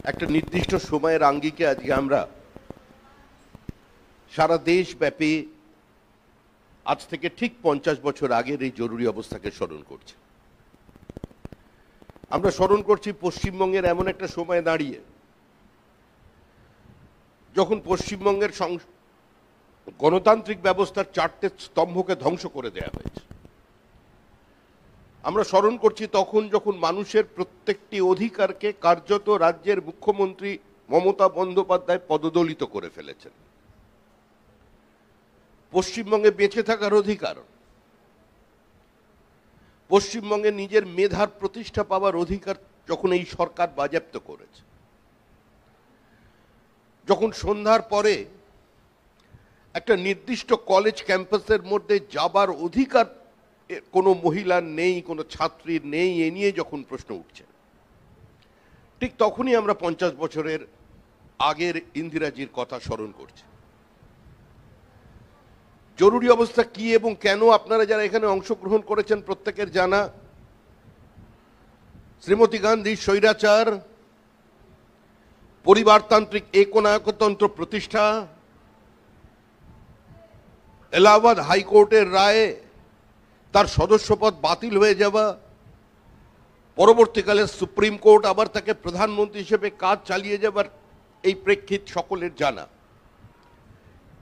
একটা নির্দিষ্ট সময়ের আঙ্গিকে আজকে আমরা সারা দেশব্যাপী আজ থেকে ঠিক 50 বছর আগের এই জরুরি অবস্থাকে স্মরণ করছি। আমরা স্মরণ করছি পশ্চিমবঙ্গের এমন একটা সময় দাঁড়িয়ে যখন পশ্চিমবঙ্গের গণতান্ত্রিক ব্যবস্থার 4টে স্তম্ভকে ধ্বংস করে দেয়া হয়েছে। আমরা স্মরণ করছি তখন যখন মানুষের প্রত্যেকটি অধিকারকে কার্যত রাজ্যের মুখ্যমন্ত্রী মমতা বন্দ্যোপাধ্যায় পদদলিত করে ফেলেছেন। পশ্চিমবঙ্গে বেঁচে থাকার অধিকার, পশ্চিমবঙ্গে নিজের মেধার প্রতিষ্ঠা পাওয়ার অধিকার যখন এই সরকার বাজেয়াপ্ত করেছে, যখন সন্ধ্যার পরে একটা নির্দিষ্ট কলেজ ক্যাম্পাসের মধ্যে যাবার অধিকার কোনো মহিলার নেই, কোনো ছাত্রীর নেই, এ নিয়ে যখন প্রশ্ন উঠছে, ঠিক তখনই আমরা 50 বছরের আগের ইন্দিরাজির কথা স্মরণ করছি। জরুরি অবস্থা কি এবং কেন আপনারা যারা এখানে অংশগ্রহণ করেছেন প্রত্যেকের জানা। শ্রীমতী গান্ধীর স্বৈরাচার, পরিবারতান্ত্রিক একনায়কতন্ত্র প্রতিষ্ঠা, এলাহাবাদ হাইকোর্টের রায়ে তার সদস্যপদ বাতিল হয়ে যাওয়া, পরবর্তীকালে সুপ্রিম কোর্ট আবার তাকে প্রধানমন্ত্রী হিসেবে কাজ চালিয়ে যাবার এই প্রেক্ষিত সকলের জানা।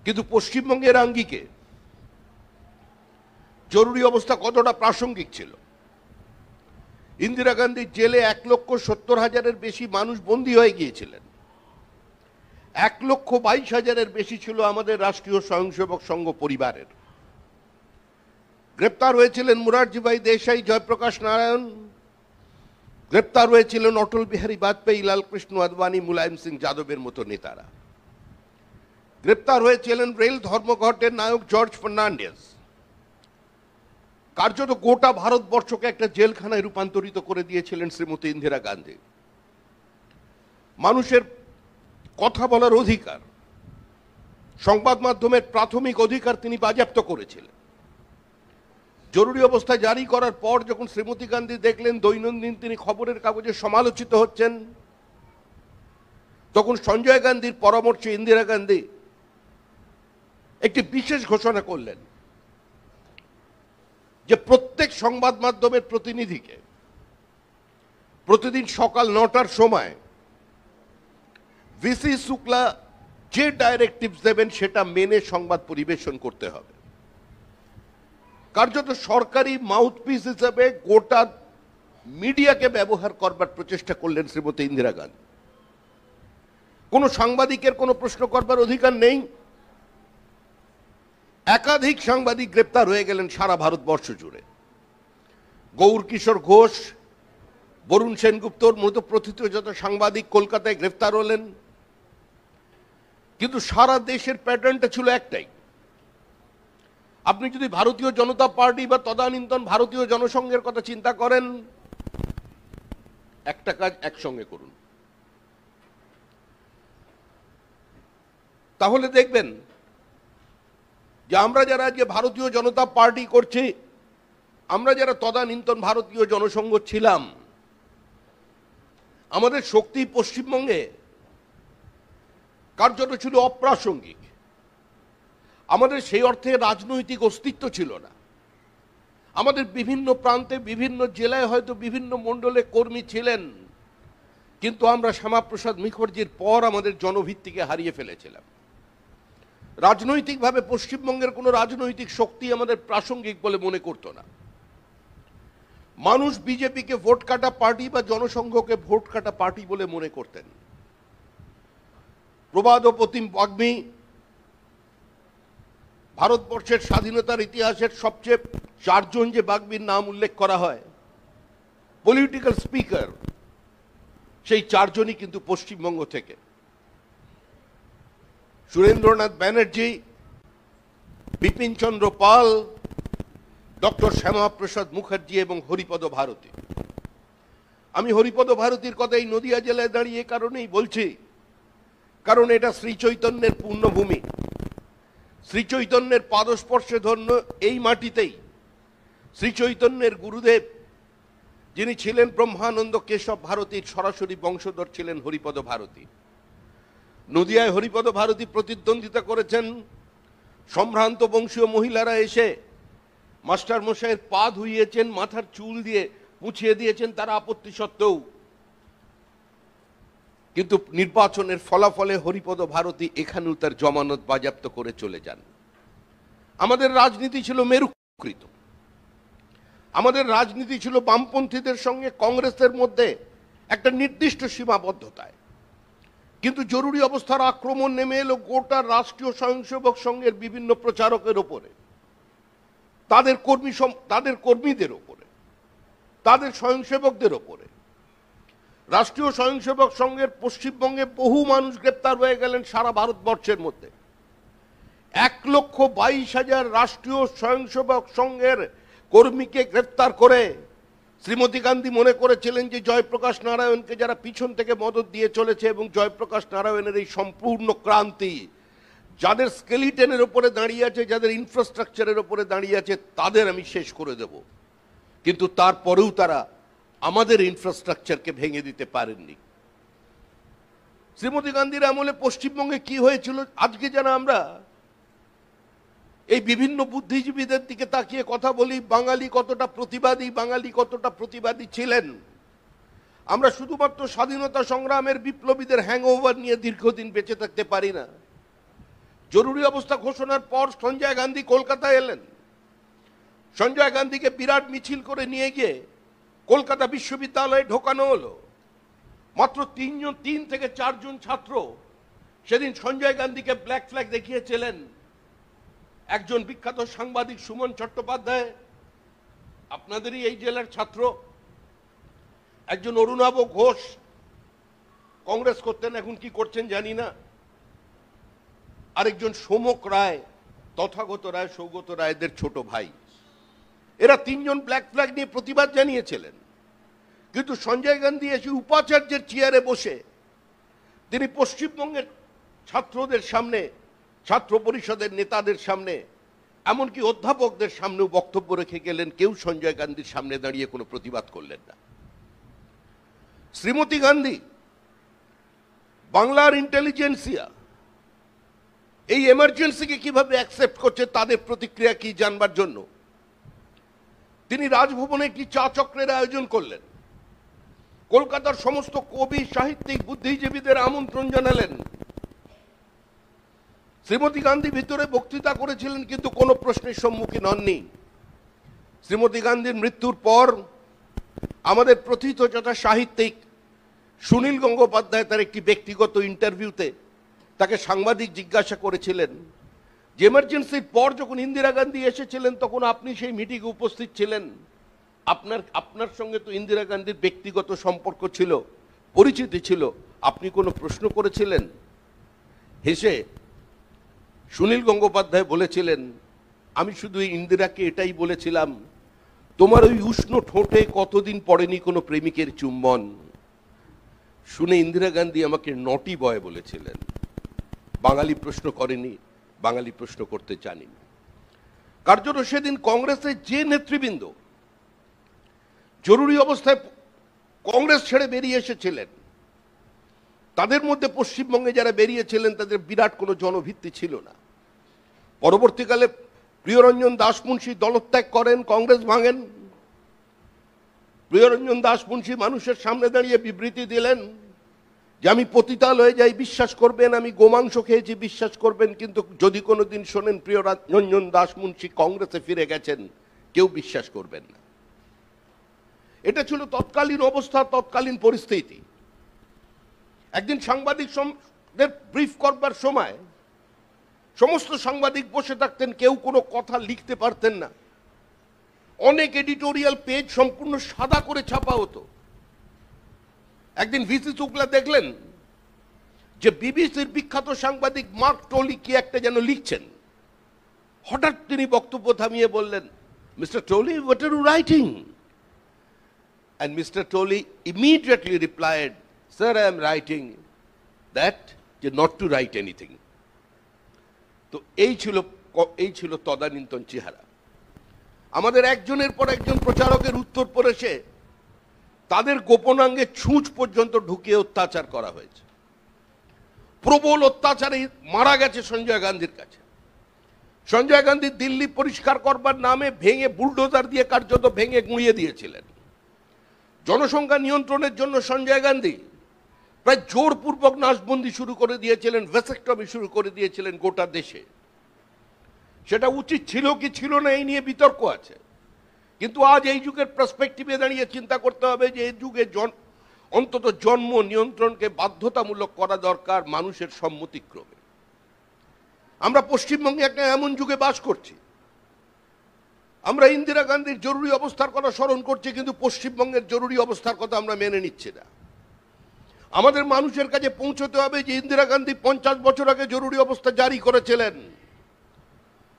কিন্তু পশ্চিমবঙ্গের আঙ্গিকে জরুরি অবস্থা কতটা প্রাসঙ্গিক ছিল। ইন্দিরা গান্ধীর জেলে 1,70,000-এর বেশি মানুষ বন্দী হয়ে গিয়েছিলেন। 1,22,000-এর বেশি ছিল আমাদের রাষ্ট্রীয় স্বয়ংসেবক সংঘ পরিবারের। গ্রেপ্তার হয়েছিলেন মুরারজি ভাই দেশাই, জয়প্রকাশ নারায়ণ, গ্রেপ্তার হয়েছিলেন অটল বিহারী বাজপেয়ী, লালকৃষ্ণ আদবানি, মুলায়ম সিং যাদবের মতো নেতারা। গ্রেপ্তার হয়েছিলেন রেল ধর্মঘটের নায়ক জর্জ ফার্নান্ডেজ। কার্যত গোটা ভারতবর্ষকে একটা জেলখানায় রূপান্তরিত করে দিয়েছিলেন শ্রীমতী ইন্দিরা গান্ধী। মানুষের কথা বলার অধিকার, সংবাদ মাধ্যমের প্রাথমিক অধিকার তিনি বাজেয়াপ্ত করেছিলেন। জরুরি অবস্থা জারি করার পর যখন শ্রীমতী গান্ধী দেখলেন দৈনন্দিন তিনি খবরের কাগজে সমালোচিত হচ্ছেন, তখন সঞ্জয় গান্ধীর পরামর্শে ইন্দিরা গান্ধী একটি বিশেষ ঘোষণা করলেন যে প্রত্যেক সংবাদ মাধ্যমের প্রতিনিধিকে প্রতিদিন সকাল 9টার সময় ভিসি শুক্লা যে ডাইরেক্টিভস দেবেন সেটা মেনে সংবাদ পরিবেশন করতে হবে। কার্যত সরকারি মাউথপিস হিসেবে গোটা মিডিয়াকে ব্যবহার করবার প্রচেষ্টা করলেন শ্রীমতী ইন্দিরা গান্ধী। কোনো সাংবাদিকের কোনো প্রশ্ন করবার অধিকার নেই। একাধিক সাংবাদিক গ্রেপ্তার হয়ে গেলেন সারা ভারতবর্ষ জুড়ে। গৌর কিশোর ঘোষ, বরুণ সেনগুপ্তর মতো প্রথিতযত সাংবাদিক কলকাতায় গ্রেপ্তার হলেন। কিন্তু সারা দেশের প্যাটার্নটা ছিল একটাই। আপনি যদি ভারতীয় জনতা পার্টি বা তদানীন্তন ভারতীয় জনসংঘের কথা চিন্তা করেন, একটা কাজ একসঙ্গে করুন, তাহলে দেখবেন যে আমরা যারা আজকে ভারতীয় জনতা পার্টি করছি, আমরা যারা তদানীন্তন ভারতীয় জনসংঘ ছিলাম, আমাদের শক্তি পশ্চিমবঙ্গে কার্যত ছিল অপ্রাসঙ্গিক। আমাদের সেই অর্থে রাজনৈতিক অস্তিত্ব ছিল না। আমাদের বিভিন্ন প্রান্তে বিভিন্ন জেলায় হয়তো বিভিন্ন মণ্ডলে কর্মী ছিলেন, কিন্তু আমরা শ্যামাপ্রসাদ মুখার্জির পর আমাদের জনভিত্তিকে হারিয়ে ফেলেছিলাম। রাজনৈতিকভাবে পশ্চিমবঙ্গের কোনো রাজনৈতিক শক্তি আমাদের প্রাসঙ্গিক বলে মনে করত না। মানুষ বিজেপিকে ভোট কাটা পার্টি বা জনসংঘকে ভোট কাটা পার্টি বলে মনে করতেন। প্রবাদ ও প্রতিম বাগ্মী, ভারতবর্ষের স্বাধীনতার ইতিহাসের সবচেয়ে 4 জন যে বাগ্মীর নাম উল্লেখ করা হয়, পলিটিক্যাল স্পিকার, সেই 4 জনই কিন্তু পশ্চিমবঙ্গ থেকে। সুরেন্দ্রনাথ ব্যানার্জি, বিপিন চন্দ্র পাল, ডক্টর শ্যামাপ্রসাদ মুখার্জি এবং হরিপদ ভারতী। আমি হরিপদ ভারতীর কথা এই নদিয়া জেলায় দাঁড়িয়ে কারণেই বলছি, কারণ এটা শ্রী চৈতন্যের পূর্ণভূমি। শ্রী চৈতন্যের পাদস্পর্শে ধন্য এই মাটিতেই শ্রী চৈতন্যের গুরুদেব যিনি ছিলেন ব্রহ্মানন্দ কেশব ভারতীর সরাসরি বংশধর ছিলেন হরিপদ ভারতী। নদিয়ায় হরিপদ ভারতী প্রতিদ্বন্দ্বিতা করেছেন। সম্ভ্রান্ত বংশীয় মহিলারা এসে মাস্টার মশাইয়ের পা ধুইয়েছেন, মাথার চুল দিয়ে মুছিয়ে দিয়েছেন তারা আপত্তি সত্ত্বেও। কিন্তু নির্বাচনের ফলাফলে হরিপদ ভারতী এখানেও তার জমানত বাজেয়াপ্ত করে চলে যান। আমাদের রাজনীতি ছিল মেরুকৃত, আমাদের রাজনীতি ছিল বামপন্থীদের সঙ্গে কংগ্রেসের মধ্যে একটা নির্দিষ্ট সীমাবদ্ধতায়। কিন্তু জরুরি অবস্থার আক্রমণ নেমে এলো গোটা রাষ্ট্রীয় স্বয়ংসেবক সংঘের বিভিন্ন প্রচারকের ওপরে, তাদের কর্মীদের ওপরে, তাদের স্বয়ংসেবকদের ওপরে। রাষ্ট্রীয় স্বয়ংসেবক সংঘের পশ্চিমবঙ্গে বহু মানুষ গ্রেপ্তার হয়ে গেলেন সারা ভারতবর্ষের মধ্যে। 1,22,000 রাষ্ট্রীয় স্বয়ংসেবক সংঘের কর্মীকে গ্রেপ্তার করে শ্রীমতী গান্ধী মনে করেছিলেন যে জয়প্রকাশ নারায়ণকে যারা পিছন থেকে মদত দিয়ে চলেছে এবং জয়প্রকাশ নারায়ণের এই সম্পূর্ণ ক্রান্তি যাদের স্কেলিটনের উপরে দাঁড়িয়ে আছে, যাদের ইনফ্রাস্ট্রাকচারের উপরে দাঁড়িয়ে আছে, তাদের আমি শেষ করে দেব। কিন্তু তারপরেও তারা আমাদের ইনফ্রাস্ট্রাকচারকে ভেঙে দিতে পারেননি। শ্রীমতী গান্ধীর আমলে পশ্চিমবঙ্গে কি হয়েছিল, আজকে যারা আমরা এই বিভিন্ন বুদ্ধিজীবীদের দিকে তাকিয়ে কথা বলি বাঙালি কতটা প্রতিবাদী ছিলেন, আমরা শুধুমাত্র স্বাধীনতা সংগ্রামের বিপ্লবীদের হ্যাংওভার নিয়ে দীর্ঘদিন বেঁচে থাকতে পারি না। জরুরি অবস্থা ঘোষণার পর সঞ্জয় গান্ধী কলকাতায় এলেন। সঞ্জয় গান্ধীকে বিরাট মিছিল করে নিয়ে গিয়ে কলকাতা বিশ্ববিদ্যালয়ে ঢোকানো হলো। মাত্র 3 থেকে 4 জন ছাত্র সেদিন সঞ্জয় গান্ধীকে ব্ল্যাক ফ্ল্যাগ দেখিয়েছিলেন। একজন বিখ্যাত সাংবাদিক সুমন চট্টোপাধ্যায়, আপনাদেরই এই জেলার ছাত্র, একজন অরুণাভ ঘোষ, কংগ্রেস করতেন, এখন কি করছেন জানি না, আরেকজন সোমক রায়, তথাগত রায়, সৌগত রায়দের ছোট ভাই। এরা 3 জন ব্ল্যাক ফ্ল্যাগ নিয়ে প্রতিবাদ জানিয়েছিলেন। কিন্তু সঞ্জয় গান্ধী এসে উপাচার্যের চেয়ারে বসে তিনি পশ্চিমবঙ্গের ছাত্রদের সামনে, ছাত্র পরিষদের নেতাদের সামনে, এমনকি অধ্যাপকদের সামনেও বক্তব্য রেখে গেলেন। কেউ সঞ্জয় গান্ধীর সামনে দাঁড়িয়ে কোনো প্রতিবাদ করলেন না। শ্রীমতী গান্ধী বাংলার ইন্টেলিজেন্সিয়া এই এমার্জেন্সিকে কিভাবে অ্যাকসেপ্ট করছে, তাদের প্রতিক্রিয়া কি জানবার জন্য তিনি রাজভবনে একটি চা চক্রের আয়োজন করলেন। কলকাতার সমস্ত কবি, সাহিত্যিক, বুদ্ধিজীবীদের আমন্ত্রণ জানালেন। শ্রীমতী গান্ধী ভিতরে বক্তৃতা করেছিলেন কিন্তু কোনো প্রশ্নের সম্মুখীন হননি। শ্রীমতী গান্ধীর মৃত্যুর পর আমাদের প্রথিতযশা সাহিত্যিক সুনীল গঙ্গোপাধ্যায় তার একটি ব্যক্তিগত ইন্টারভিউতে তাকে সাংবাদিক জিজ্ঞাসা করেছিলেন যে এমার্জেন্সির পর যখন ইন্দিরা গান্ধী এসেছিলেন তখন আপনি সেই মিটিংয়ে উপস্থিত ছিলেন, আপনার সঙ্গে তো ইন্দিরা গান্ধীর ব্যক্তিগত সম্পর্ক ছিল, পরিচিতি ছিল, আপনি কোনো প্রশ্ন করেছিলেন? হেসে সুনীল গঙ্গোপাধ্যায় বলেছিলেন, আমি শুধু ইন্দিরাকে এটাই বলেছিলাম, তোমার ওই উষ্ণ ঠোঁটে কতদিন পড়েনি কোনো প্রেমিকের চুম্বন। শুনে ইন্দিরা গান্ধী আমাকে নটি বয় বলেছিলেন। বাঙালি প্রশ্ন করেনি, বাঙালি প্রশ্ন করতে জানেনি। কার্যত সেদিন কংগ্রেসের যে নেতৃবৃন্দ জরুরি অবস্থায় কংগ্রেস ছেড়ে বেরিয়ে এসেছিলেন, তাদের মধ্যে পশ্চিমবঙ্গে যারা বেরিয়েছিলেন তাদের বিরাট কোনো জনভিত্তি ছিল না। পরবর্তীকালে প্রিয়রঞ্জন দাসমুন্সী দলত্যাগ করেন, কংগ্রেস ভাঙেন। প্রিয়রঞ্জন দাসমুন্সী মানুষের সামনে দাঁড়িয়ে বিবৃতি দিলেন যে আমি পতিতাল হয়ে যাই, বিশ্বাস করবেন, আমি গোমাংস খেয়েছি, বিশ্বাস করবেন, কিন্তু যদি কোনোদিন শোনেন প্রিয়রঞ্জন দাসমুন্সী কংগ্রেসে ফিরে গেছেন, কেউ বিশ্বাস করবেন না। এটা ছিল তৎকালীন অবস্থা, তৎকালীন পরিস্থিতি। একদিন সাংবাদিকদের ব্রিফ করবার সময় সমস্ত সাংবাদিক বসে থাকতেন, কেউ কোনো কথা লিখতে পারতেন না। অনেক এডিটোরিয়াল পেজ সম্পূর্ণ সাদা করে ছাপা হতো। একদিন ভিসি শুক্লা দেখলেন যে বিবিসির বিখ্যাত সাংবাদিক মার্ক টোলি কি একটা যেন লিখছেন। হঠাৎ তিনি বক্তব্য থামিয়ে বললেন, mister Tolley, what are you writing? And Mr. Tolley immediately replied, sir, I am writing that not to write anything. তো এই ছিল তদানীন্তন চেহারা। আমাদের একজনের পর একজন প্রচারকের উত্তর পড়ে সে তাদের গোপনাঙ্গে ছুঁচ পর্যন্ত ঢুকিয়ে অত্যাচার করা হয়েছে। প্রবল অত্যাচারে মারা গেছে সঞ্জয় গান্ধীর কাছে। সঞ্জয় গান্ধী দিল্লি পরিষ্কার করবার নামে ভেঙে বুলডোজার দিয়ে কার্যত ভেঙে গুঁড়িয়ে দিয়েছিলেন। জনসংখ্যা নিয়ন্ত্রণের জন্য সঞ্জয় গান্ধী প্রায় জোরপূর্বক নাশবন্দি শুরু করে দিয়েছিলেন, ভ্যাসেক্টমি শুরু করে দিয়েছিলেন গোটা দেশে। সেটা উচিত ছিল কি ছিল না এই নিয়ে বিতর্ক আছে, কিন্তু আজ এই যুগের পার্সপেক্টিভে দাঁড়িয়ে চিন্তা করতে হবে যে এই যুগে অন্তত জন্ম নিয়ন্ত্রণকে বাধ্যতামূলক করা দরকার মানুষের সম্মতিক্রমে। আমরা পশ্চিমবঙ্গে একটা এমন যুগে বাস করছি, আমরা ইন্দিরা গান্ধীর জরুরি অবস্থার কথা স্মরণ করছি, কিন্তু পশ্চিমবঙ্গের জরুরি অবস্থার কথা আমরা মেনে নিচ্ছি না। আমাদের মানুষের কাছে পৌঁছতে হবে যে ইন্দিরা গান্ধী 50 বছর আগে জরুরি অবস্থা জারি করেছিলেন।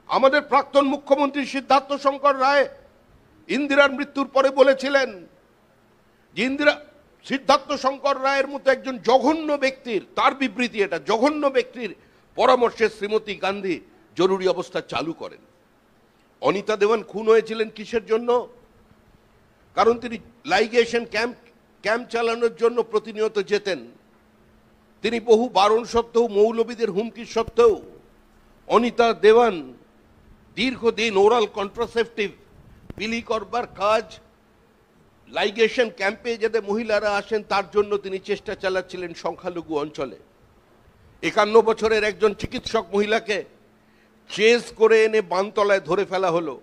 আমাদের প্রাক্তন মুখ্যমন্ত্রী সিদ্ধার্থ শঙ্কর রায় ইন্দিরার মৃত্যুর পরে বলেছিলেন যে সিদ্ধার্থ শঙ্কর রায়ের মতো একজন জঘন্য ব্যক্তির, তার বিবৃতি এটা, জঘন্য ব্যক্তির পরামর্শে শ্রীমতী গান্ধী জরুরি অবস্থা চালু করেন। অনিতা দেওয়ান খুন হয়েছিলেন কিসের জন্য? কারণ তিনি লাইগেশন ক্যাম্প চালানোর জন্য প্রতিনিয়ত যেতেন। তিনি বহু বারণ সত্ত্বেও, মৌলবীদের হুমকি সত্ত্বেও অনিতা দেওয়ান দীর্ঘদিন ওরাল কন্ট্রাসেপটিভ বিলি করবার কাজ, লাইগেশন ক্যাম্পে যাতে মহিলারা আসেন তার জন্য তিনি চেষ্টা চালাচ্ছিলেন সংখ্যালঘু অঞ্চলে। 51 বছরের একজন চিকিৎসক মহিলাকে চেজ করে এনে বানতলায় ধরে ফেলা হলো,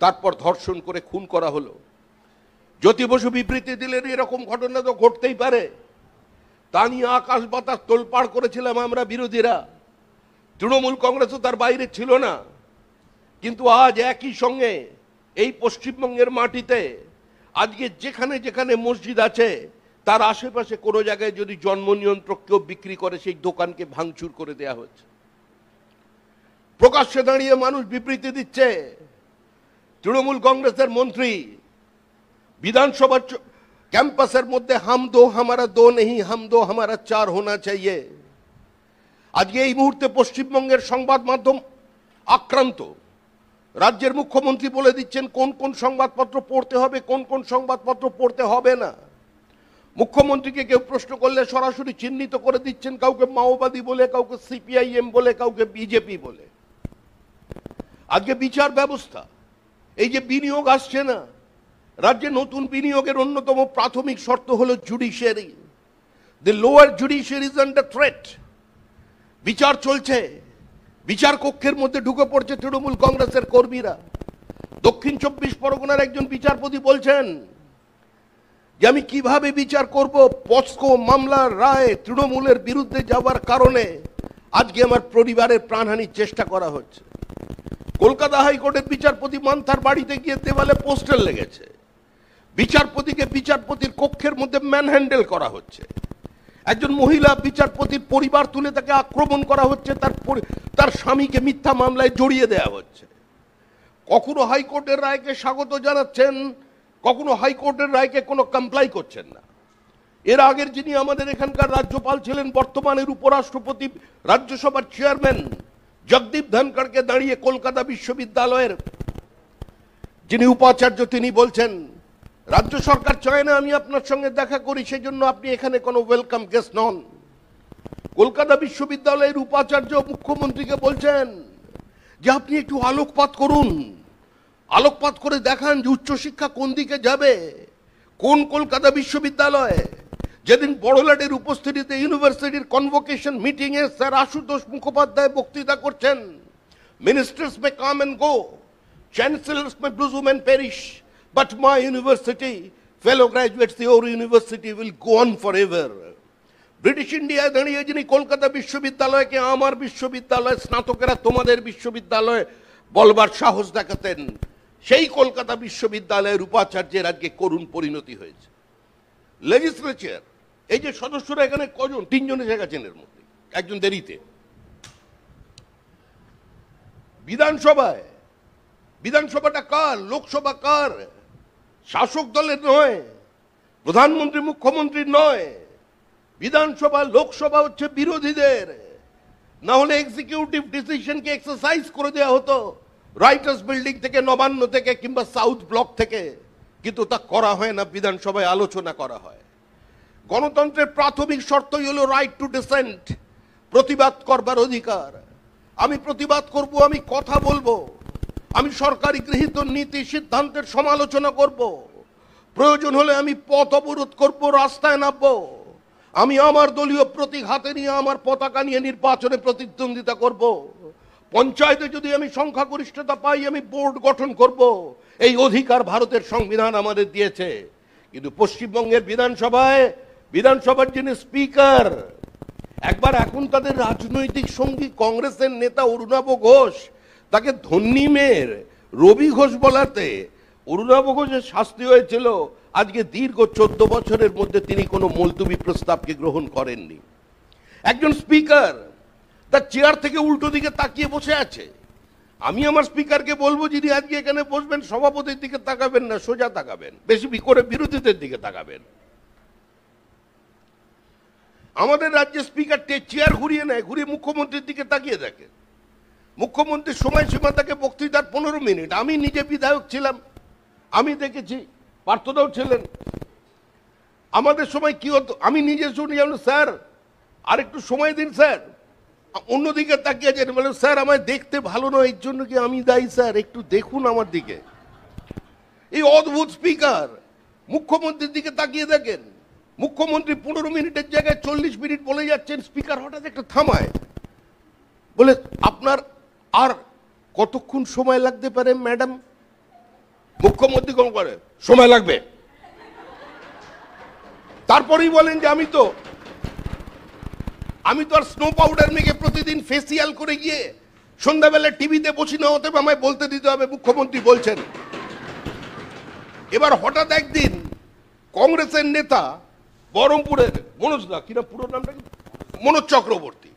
তারপর ধর্ষণ করে খুন করা হলো। জ্যোতি বসু বিবৃতি দিলেন এরকম ঘটনা তো ঘটতেই পারে, তা নিয়ে আকাশ বাতাস তোলপাড় করেছিলাম আমরা বিরোধীরা। তৃণমূল কংগ্রেসও তার বাইরে ছিল না। কিন্তু আজ একই সঙ্গে এই পশ্চিমবঙ্গের মাটিতে আজকে যেখানে যেখানে মসজিদ আছে তার আশেপাশে কোনো জায়গায় যদি জন্ম নিয়ন্ত্রক কেউ বিক্রি করে সেই দোকানকে ভাঙচুর করে দেয়া হচ্ছে। প্রকাশ্যে দাঁড়িয়ে মানুষ বিবৃতি দিচ্ছে। তৃণমূল কংগ্রেসের মন্ত্রী বিধানসভা ক্যাম্পাসের মধ্যে হাম দো হামারা দো নেই, হাম দো হামারা চার হোনা চাইয়ে। আজকে এই মুহূর্তে পশ্চিমবঙ্গের সংবাদ মাধ্যম আক্রান্ত। রাজ্যের মুখ্যমন্ত্রী বলে দিচ্ছেন কোন কোন সংবাদপত্র পড়তে হবে, কোন কোন সংবাদপত্র পড়তে হবে না। মুখ্যমন্ত্রীকে কেউ প্রশ্ন করলে সরাসরি চিহ্নিত করে দিচ্ছেন, কাউকে মাওবাদী বলে, কাউকে সিপিআইএম বলে, কাউকে বিজেপি বলে। আজকে বিচার ব্যবস্থা, এই যে বিনিয়োগ আসছে না, রাজ্যে নতুন বিনিয়োগের অন্যতম প্রাথমিক শর্ত হলো judiciary. The lower judiciary is under threat. বিচার চলছে, বিচার কক্ষের মধ্যে ঢুকে পড়ছে তৃণমূল কংগ্রেসের কর্মীরা। দক্ষিণ 24 পরগনার একজন বিচারপতি বলছেন যে আমি কিভাবে বিচার করব, পস্কো মামলার রায় তৃণমূলের বিরুদ্ধে যাওয়ার কারণে আজকে আমার পরিবারের প্রাণহানির চেষ্টা করা হচ্ছে। কলকাতা হাইকোর্টের বিচারপতি মান্থার বাড়িতে গিয়ে দেওয়ালে পোস্টার লেগেছে, বিচারপতিকে বিচারপতির কক্ষের মধ্যে ম্যানহ্যান্ডেল করা হচ্ছে। একজন মহিলা বিচারপতির পরিবার তুলে তাকে আক্রমণ করা হচ্ছে, তার স্বামীকে মিথ্যা মামলায় জড়িয়ে দেওয়া হচ্ছে। কখনো হাইকোর্টের রায়কে স্বাগত জানাচ্ছেন, কখনো হাইকোর্টের রায়কে কোনো কমপ্লাই করছেন না। এর আগের যিনি আমাদের এখানকার রাজ্যপাল ছিলেন, বর্তমানের উপরাষ্ট্রপতি, রাজ্যসভার চেয়ারম্যান জগদীপ ধনখড়কে দাঁড়িয়ে কলকাতা বিশ্ববিদ্যালয়ের যিনি উপাচার্য তিনি বলছেন রাজ্য সরকার চায় না আমি আপনার সঙ্গে দেখা করি, সেজন্য আপনি এখানে কোনো ওয়েলকাম গেস্ট নন। কলকাতা বিশ্ববিদ্যালয়ের উপাচার্য মুখ্যমন্ত্রীকে বলছেন যে আপনি একটু আলোকপাত করুন, আলোকপাত করে দেখান যে উচ্চশিক্ষা কোন দিকে যাবে। কোন কলকাতা বিশ্ববিদ্যালয়? যেদিন বড়লাটের উপস্থিতিতে ইউনিভার্সিটির কনভোকেশন মিটিংয়ে স্যার আশুতোষ মুখোপাধ্যায় বক্তৃতা করছেন, ministers may come and go, chancellors may bloom and perish, but my university, fellow graduates, your university will go on forever. British ইন্ডিয়ায় দাঁড়িয়ে যিনি কলকাতা বিশ্ববিদ্যালয়কে আমার বিশ্ববিদ্যালয়, স্নাতকেরা তোমাদের বিশ্ববিদ্যালয় বলবার সাহস দেখাতেন, সেই কলকাতা বিশ্ববিদ্যালয়ের উপাচার্যের আজকে করুণ পরিণতি হয়েছে। লেজিসলেচার, এই যে সদস্যরা এখানে কজন? 3 জন এসে গেছেন, এর মধ্যে একজন দেরিতে। বিধানসভায়, বিধানসভাটা কার? লোকসভা কার? শাসক দলের নয়, প্রধানমন্ত্রী মুখ্যমন্ত্রীর নয়। বিধানসভা, লোকসভা হচ্ছে বিরোধীদের। না হলে এক্সিকিউটিভ ডিসিশনকে এক্সারসাইজ করে দেওয়া হতো রাইটার্স বিল্ডিং থেকে, নবান্ন থেকে, কিংবা সাউথ ব্লক থেকে। কিন্তু তা করা হয় না, বিধানসভায় আলোচনা করা হয়। গণতন্ত্রের প্রাথমিক শর্তই হলো রাইট টু ডিসেন্ট, প্রতিবাদ করবার অধিকার। আমি প্রতিবাদ করব, আমি কথা বলবো, আমি সরকারি গৃহীত নীতি সিদ্ধান্তের সমালোচনা করব, প্রয়োজন হলে আমি পথ অবরোধ করব, রাস্তায় নামবো। আমি আমার দলীয় প্রতীক হাতে নিয়ে, আমার পতাকা নিয়ে নির্বাচনে প্রতিদ্বন্দ্বিতা করব। পঞ্চায়েতে যদি আমি সংখ্যাগরিষ্ঠতা পাই, আমি বোর্ড গঠন করব। এই অধিকার ভারতের সংবিধান আমাদের দিয়েছে। কিন্তু পশ্চিমবঙ্গের বিধানসভার যিনি স্পিকার, একবার এখন তাদের রাজনৈতিক সঙ্গী কংগ্রেসের নেতা অরুণাভ ঘোষ তাকে ধন্যী মেয়ের রবি ঘোষ বলাতে অরুণাভ ঘোষের শাস্তি হয়েছিল। আজকে দীর্ঘ 14 বছরের মধ্যে তিনি কোনো মুলতবি প্রস্তাবকে গ্রহণ করেননি। একজন স্পিকার তার চেয়ার থেকে উল্টো দিকে তাকিয়ে বসে আছে। আমি আমার স্পিকারকে বলবো, যিনি আজকে এখানে বসবেন, সভাপতির দিকে তাকাবেন না, সোজা তাকাবেন, বেশি করে বিরোধীদের দিকে তাকাবেন। আমাদের রাজ্যের স্পিকার চেয়ার ঘুরিয়ে নেয়, ঘুরিয়ে মুখ্যমন্ত্রীর দিকে তাকিয়ে দেখে। মুখ্যমন্ত্রীর সময়সীমা থাকে বক্তৃতার 15 মিনিট। আমি নিজে বিধায়ক ছিলাম, আমি দেখেছি, পার্থদাও ছিলেন। আমাদের সময় কি হতো, আমি নিজে শুনি, স্যার আর একটু সময় দিন স্যার। অন্যদিকে তাকিয়ে যেন বলে, স্যার আমায় দেখতে ভালো নয়, এর জন্য কি আমি দায়ী স্যার, একটু দেখুন আমার দিকে। এই অদ্ভুত স্পিকার মুখ্যমন্ত্রীর দিকে তাকিয়ে দেখেন। মুখ্যমন্ত্রী 15 মিনিটের জায়গায় 40 মিনিট বলে যাচ্ছেন, স্পিকার হঠাৎ একটা থামায়, বলে আপনার আর কতক্ষণ সময় লাগতে পারে ম্যাডাম? মুখ্যমন্ত্রী কোন করে, সময় লাগবে। তারপরেই বলেন যে আমি তো আর স্নো পাউডার মেখে প্রতিদিন ফেসিয়াল করে গিয়ে সন্ধ্যাবেলা টিভিতে বসি না, হতে আমায় বলতে দিতে হবে মুখ্যমন্ত্রী বলছেন। এবার হঠাৎ একদিন কংগ্রেসের নেতা বহরমপুরের মনোজদা, কিনা পুরো নামটা কি, মনোজ চক্রবর্তী,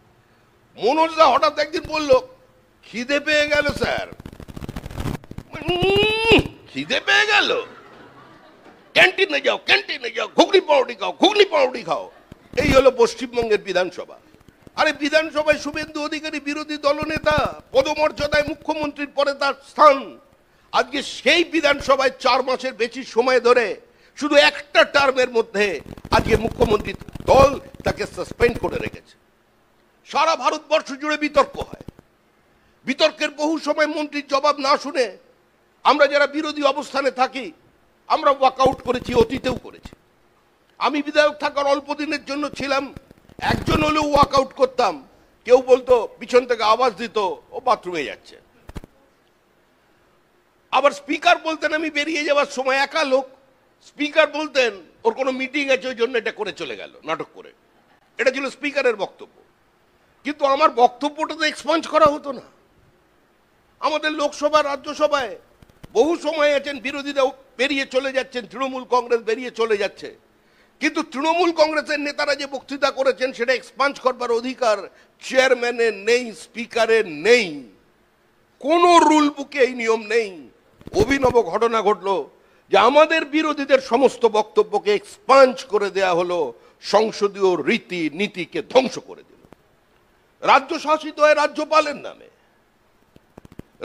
মনোজদা হঠাৎ একদিন বলল, খিদে পেয়ে গেল স্যার। খিদে পেয়ে গেল, ক্যান্টিনে যাও, ঘুগনি পাউরুটি খাও। এই হলো পশ্চিমবঙ্গের বিধানসভা। আরে বিধানসভায় শুভেন্দু অধিকারী বিরোধী দলনেতা, পদমর্যাদায় মুখ্যমন্ত্রীর পরে তার স্থান। আজকে সেই বিধানসভায় 4 মাসের বেশি সময় ধরে শুধু একটা টার্মের মধ্যে আজকে মুখ্যমন্ত্রী দল তাকে সাসপেন্ড করে রেখেছে। সারা ভারতবর্ষ জুড়ে বিতর্ক হয়। বিতর্কের বহু সময় মন্ত্রীর জবাব না শুনে আমরা যারা বিরোধী অবস্থানে থাকি, আমরা ওয়াকআউট করেছি, অতীতেও করেছি। আমি বিধায়ক থাকার অল্প দিনের জন্য ছিলাম, একজন হলেও ওয়াকআউট করতাম। কেউ বলতো, পিছন থেকে আওয়াজ দিত, ও বাথরুমে যাচ্ছে। আবার স্পিকার বলতেন আমি বেরিয়ে যাওয়ার সময়, একা লোক, স্পিকার বলতেন ওর কোনো মিটিং আছে, ওই জন্য এটা করে চলে গেল, নাটক করে। এটা ছিল স্পিকারের বক্তব্য। কিন্তু আমার বক্তব্যটা তো এক্সপাঞ্জ করা হতো না। আমাদের লোকসভা, রাজ্যসভায় বহু সময় আছেন বিরোধীরা বেরিয়ে চলে যাচ্ছেন, তৃণমূল কংগ্রেস বেরিয়ে চলে যাচ্ছে, কিন্তু তৃণমূল কংগ্রেসের নেতারা যে বক্তৃতা করেছেন সেটা এক্সপাঞ্জ করবার অধিকার চেয়ারম্যানের নেই, স্পিকারের নেই। কোন রুল বুকে এই নিয়ম নেই। অভিনব ঘটনা ঘটলো যে আমাদের বিরোধীদের সমস্ত বক্তব্যকে এক্সপাঞ্জ করে দেয়া হলো, সংসদীয় রীতি নীতিকে ধ্বংস করে দিল। রাজ্য শাসিত হয় রাজ্যপালের নামে।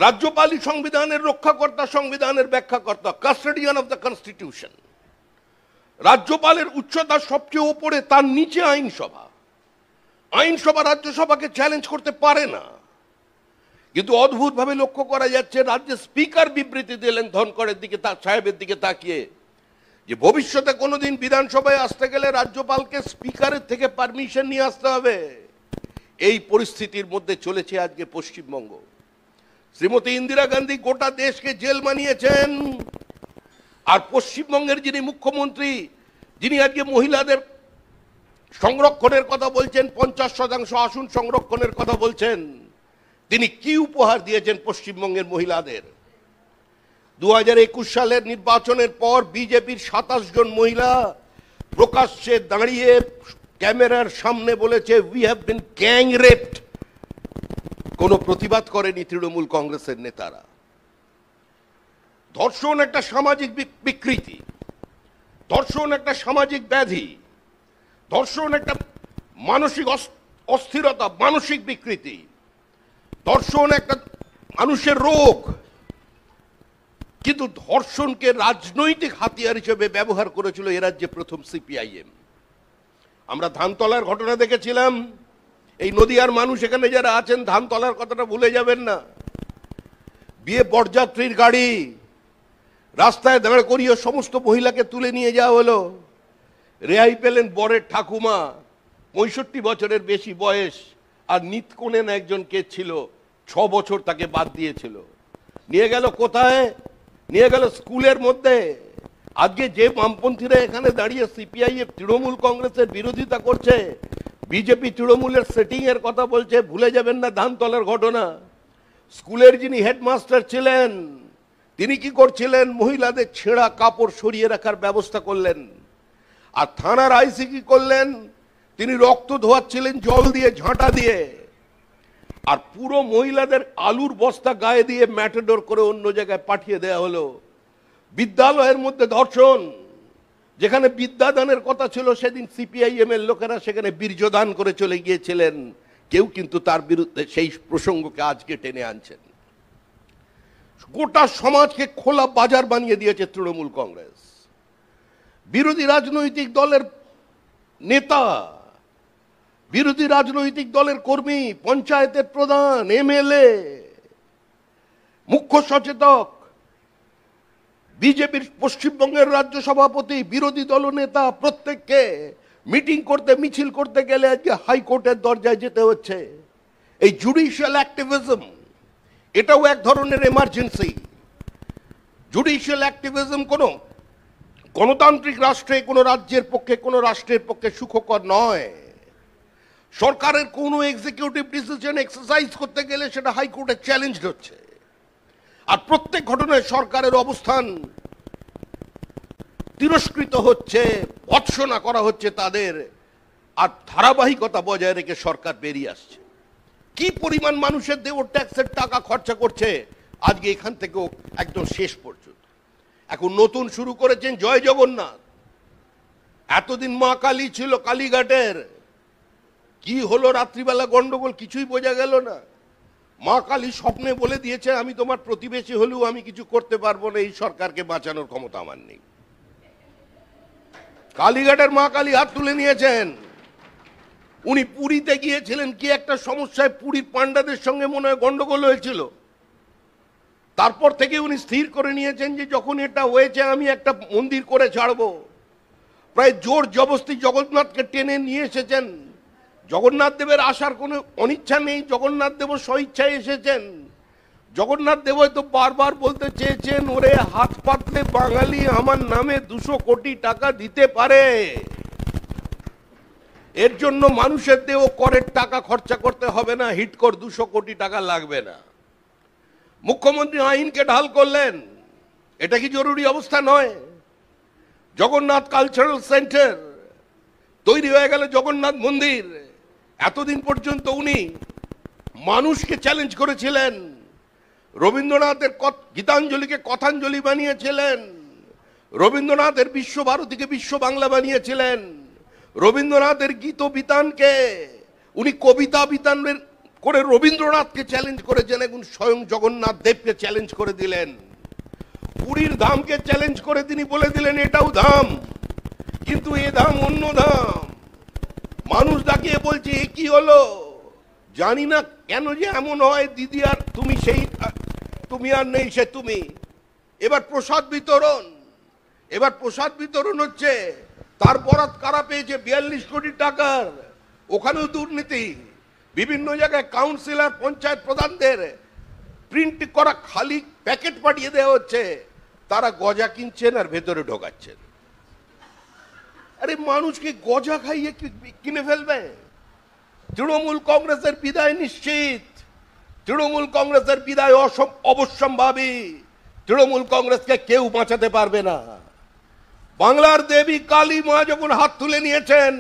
রাজ্যপালই সংবিধানের রক্ষাকর্তা, সংবিধানের ব্যাখ্যাকর্তা, কাস্টোডিয়ান অফ দ্য কনস্টিটিউশন। রাজ্যপালের উচ্চতা সবচেয়ে উপরে, তার নিচে আইনসভা। আইনসভা রাজ্যসভাকে চ্যালেঞ্জ করতে পারে না। কিন্তু অদ্ভুতভাবে লক্ষ্য করা যাচ্ছে, রাজ্যের স্পিকার বিবৃতি দিলেন ধনকরের দিকে, তার সাহেবের দিকে তাকিয়ে, যে ভবিষ্যতে কোনোদিন বিধানসভায় আসতে গেলে রাজ্যপালকে স্পিকারের থেকে পারমিশন নিয়ে আসতে হবে। এই পরিস্থিতির মধ্যে চলেছে আজকে পশ্চিমবঙ্গ। শ্রীমতী ইন্দিরা গান্ধী গোটা দেশকে জেল বানিয়েছেন, আর পশ্চিমবঙ্গের যিনি মুখ্যমন্ত্রী, যিনি আজকে মহিলাদের সংরক্ষণের কথা বলছেন, 50% আসন সংরক্ষণের কথা বলছেন, তিনি কি উপহার দিয়েছেন পশ্চিমবঙ্গের মহিলাদের? 2021 সালের নির্বাচনের পর বিজেপির 27 জন মহিলা প্রকাশ্যে দাঁড়িয়ে ক্যামেরার সামনে বলেছে, we have been gang raped. কোনো প্রতিবাদ করেনি তৃণমূল কংগ্রেসের নেতারা। ধর্ষণ একটা সামাজিক বিকৃতি, ধর্ষণ একটা সামাজিক ব্যাধি, ধর্ষণ একটা মানসিক অস্থিরতা, মানসিক বিকৃতি, ধর্ষণ একটা মানুষের রোগ। কিন্তু ধর্ষণকে রাজনৈতিক হাতিয়ার হিসেবে ব্যবহার করেছিল এ রাজ্যে প্রথম সিপিআইএম। আমরা ধানতলার ঘটনা দেখেছিলাম। এই নদিয়ার মানুষ এখানে যারা আছেন ধানতলার কথাটা ভুলে যাবেন না। বিয়ে বরযাত্রীর গাড়ি রাস্তায় দাঁড় করিয়ে সমস্ত মহিলাকে তুলে নিয়ে যাওয়া হলো। রেহাই পেলেন বরের ঠাকুমা, 65 বছরের বেশি বয়স, আর নিতকোণেন একজন কে ছিল 6 বছর তাকে বাদ দিয়েছিল। নিয়ে গেল কোথায়? নিয়ে গেল স্কুলের মধ্যে। আজকে যে বামপন্থীরা এখানে দাঁড়িয়ে সিপিআইএম তৃণমূল কংগ্রেসের বিরোধিতা করছে, বিজেপি তৃণমূলের সেটিং এর কথা বলছে, ভুলে যাবেন না ধানতলার ঘটনা। স্কুলের যিনি হেডমাস্টার ছিলেন তিনি কি করছিলেন? মহিলাদের ছেঁড়া কাপড় সরিয়ে রাখার ব্যবস্থা করলেন। আর থানার আইসি কি করলেন? তিনি রক্ত ধোয়াচ্ছিলেন জল দিয়ে, ঝাঁটা দিয়ে। আর পুরো মহিলাদের আলুর বস্তা গায়ে দিয়ে ম্যাটাডোর করে অন্য জায়গায় পাঠিয়ে দেওয়া হলো। বিদ্যালয়ের মধ্যে ধর্ষণ, যেখানে বিদ্যাদানের কথা ছিল সেদিন সিপিআইএম এর লোকেরা সেখানে বীর্যদান করে চলে গিয়েছিলেন। কেউ কিন্তু তার বিরুদ্ধে সেই প্রসঙ্গকে আজকে টেনে আনছেন। গোটা সমাজকে খোলা বাজার বানিয়ে দিয়েছে তৃণমূল কংগ্রেস। বিরোধী রাজনৈতিক দলের নেতা, বিরোধী রাজনৈতিক দলের কর্মী, পঞ্চায়েতের প্রধান, এমএলএ, মুখ্য সচেতক, বিজেপির পশ্চিমবঙ্গের রাজ্য সভাপতি, বিরোধী দলনেতা প্রত্যেককে মিটিং করতে, মিছিল করতে গেলে আজকে হাইকোর্টের দরজায় যেতে হচ্ছে। এই জুডিশিয়াল অ্যাক্টিভিজম এটাও এক ধরনের এমার্জেন্সি। জুডিশিয়াল অ্যাক্টিভিজম কোনো গণতান্ত্রিক রাষ্ট্রে, কোনো রাজ্যের পক্ষে, কোনো রাষ্ট্রের পক্ষে সুখকর নয়। সরকারের কোনো এক্সিকিউটিভ ডিসিশন এক্সারসাইজ করতে গেলে সেটা হাইকোর্টে চ্যালেঞ্জ হচ্ছে। আর প্রত্যেক ঘটনায় সরকারের অবস্থান তিরস্কৃত হচ্ছে, ভৎসনা করা হচ্ছে তাদের, আর ধারাবাহিকতা বজায় রেখে সরকার বেরিয়ে আসছে। কি পরিমাণ মানুষের দেওয়ার ট্যাক্সের টাকা খরচা করছে আজকে এখান থেকেও একদম শেষ পর্যন্ত। এখন নতুন শুরু করেছেন জয় জগন্নাথ। এতদিন মা কালী ছিল কালীঘাটের, কি হলো রাত্রিবেলা গন্ডগোল কিছুই বোঝা গেল না। মা কালী স্বপ্নে বলে দিয়েছে আমি তোমার প্রতিবেশী হলেও আমি কিছু করতে পারবো না, এই সরকারকে বাঁচানোর ক্ষমতা আমার নেই। কালীঘাটের মা কালী হাত তুলে নিয়েছেন। উনি পুরীতে গিয়েছিলেন, কি একটা সমস্যায় পুরীর পান্ডাদের সঙ্গে মনে হয় গন্ডগোল হয়েছিল। তারপর থেকে উনি স্থির করে নিয়েছেন যে যখন এটা হয়েছে আমি একটা মন্দির করে ছাড়বো। প্রায় জোর জবরদস্তি জগন্নাথকে টেনে নিয়ে এসেছেন। জগন্নাথ দেবের আসার কোনো অনিচ্ছা নেই, জগন্নাথ দেব স্বইচ্ছায় এসেছেন। জগন্নাথ দেব হয়তো বারবার বলতে চেয়েছেন, ওরে হাত পাতলে বাঙালি আমার নামে 200 কোটি টাকা দিতে পারে, এর জন্য মানুষের দেহ করের টাকা খরচা করতে হবে না, হিট কর 200 কোটি টাকা লাগবে না। মুখ্যমন্ত্রী আইনকে ঢাল করলেন। এটা কি জরুরি অবস্থা নয়? জগন্নাথ কালচারাল সেন্টার তৈরি হয়ে গেল, জগন্নাথ মন্দির। এতদিন পর্যন্ত উনি মানুষকে চ্যালেঞ্জ করেছিলেন, রবীন্দ্রনাথের গীতাঞ্জলিকে কথাঞ্জলি বানিয়েছিলেন, রবীন্দ্রনাথের বিশ্বভারতীকে বিশ্ব বাংলা বানিয়েছিলেন, রবীন্দ্রনাথের গীত বিতানকে উনি কবিতা বিতানের করে রবীন্দ্রনাথকে চ্যালেঞ্জ করেছেন। এখন স্বয়ং জগন্নাথ দেবকে চ্যালেঞ্জ করে দিলেন। পুরীর ধামকে চ্যালেঞ্জ করে তিনি বলে দিলেন এটাও ধাম, কিন্তু এ ধাম অন্য ধাম। মানুষ তাকিয়ে বলছে এ কি হলো, জানি না কেন যে এমন হয়। দিদি আর তুমি সেই, তুমি আর নেই সে তুমি। এবার প্রসাদ বিতরণ, এবার প্রসাদ বিতরণ হচ্ছে, তার বরাত কারা পেয়েছে 42 কোটি টাকার, ওখানেও দুর্নীতি। বিভিন্ন জায়গায় কাউন্সিলর, পঞ্চায়েত প্রধানদের প্রিন্ট করা খালি প্যাকেট পাঠিয়ে দেওয়া হচ্ছে, তারা গজা কিনছেন আর ভেতরে ঢোকাচ্ছেন। আরে মানুষকে গজা খাইয়ে কিনে ফেলবে? তৃণমূল কংগ্রেসের বিদায় নিশ্চিত, তৃণমূল কংগ্রেসের বিদায় অবশ্যম্ভাবী। তৃণমূল কংগ্রেসকে কেউ বাঁচাতে পারবে না। বাংলার দেবী কালী মা যখন হাত তুলে নিয়েছেন,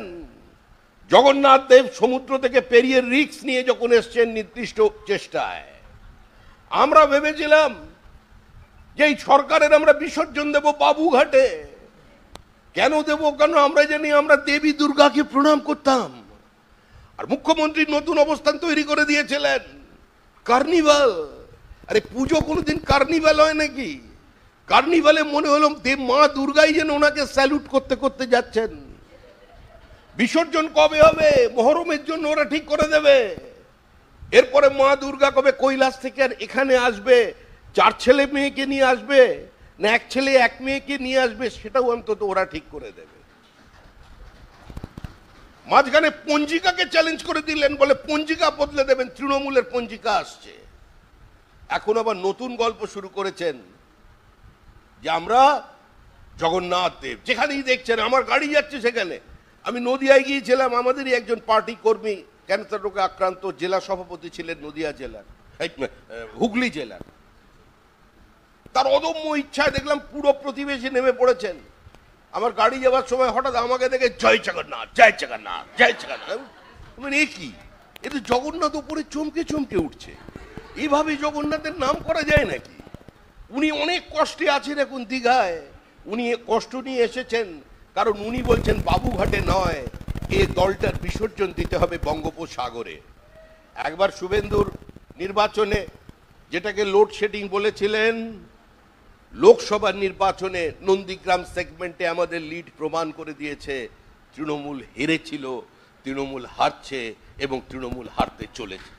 জগন্নাথ দেব সমুদ্র থেকে পেরিয়ে রিস্ক নিয়ে যখন এসছেন নির্দিষ্ট চেষ্টায়, আমরা ভেবেছিলাম যে এই সরকারের আমরা বিসর্জন দেব বাবুঘাটে। কেন দেব? কেন আমরা জানি আমরা দেবী দুর্গাকে প্রণাম করতাম। আর মুখ্যমন্ত্রী নতুন অবস্থান তৈরি করে দিয়েছিলেন, কার্নিভাল। আরে পুজো কোনোদিন কার্নিভাল হয় নাকি? কার্নিভালে মনে হলো দেব মা দুর্গাই যেন ওনাকে স্যালুট করতে করতে যাচ্ছেন। বিসর্জন কবে হবে? মহরমের জন্য ওরা ঠিক করে দেবে। এরপরে মা দুর্গা কবে কৈলাস থেকে আর এখানে আসবে, 4 ছেলে মেয়েকে নিয়ে আসবে না 1 ছেলে 1 মেয়েকে নিয়ে আসবে, সেটাও অন্তত ওরা ঠিক করে দেবে। মাঝখানে পঞ্জিকাকে চ্যালেঞ্জ করে দিলেন, বলে পঞ্জিকা বদলে দেবেন, তৃণমূলের পঞ্জিকা আসছে। এখন আবার নতুন গল্প শুরু করেছেন যে আমরা জগন্নাথ দেব, যেখানেই দেখছেন আমার গাড়ি যাচ্ছে সেখানে। আমি নদিয়ায় গিয়েছিলাম, আমাদেরই একজন পার্টি কর্মী ক্যান্সার রোগে আক্রান্ত, জেলা সভাপতি ছিলেন নদিয়া জেলার, হুগলি জেলার। তার অদম্য ইচ্ছায় দেখলাম পুরো প্রতিবেশী নেমে পড়েছেন। আমার গাড়ি যাওয়ার সময় হঠাৎ আমাকে দেখে জয় জগন্নাথ, জয় জগন্নাথ, জয় জগন্নাথ। মানে এ কি? এ তো জগন্নাথ উপরে চমকে চমকে উঠছে। এইভাবে জগন্নাথের নাম করা যায় নাকি? উনি অনেক কষ্টে আছেন এখন দীঘায়। উনি কষ্ট নিয়ে এসেছেন, কারণ উনি বলছেন বাবুঘাটে নয়, এ দলটার বিসর্জন দিতে হবে বঙ্গোপসাগরে। একবার শুভেন্দুর নির্বাচনে যেটাকে লোডশেডিং বলেছিলেন, লোকসভা নির্বাচনে নন্দীগ্রাম সেগমেন্টে আমাদের লিড প্রমাণ করে দিয়েছে। তৃণমূল হেরেছিল, তৃণমূল হারছে এবং তৃণমূল হারতে চলেছে।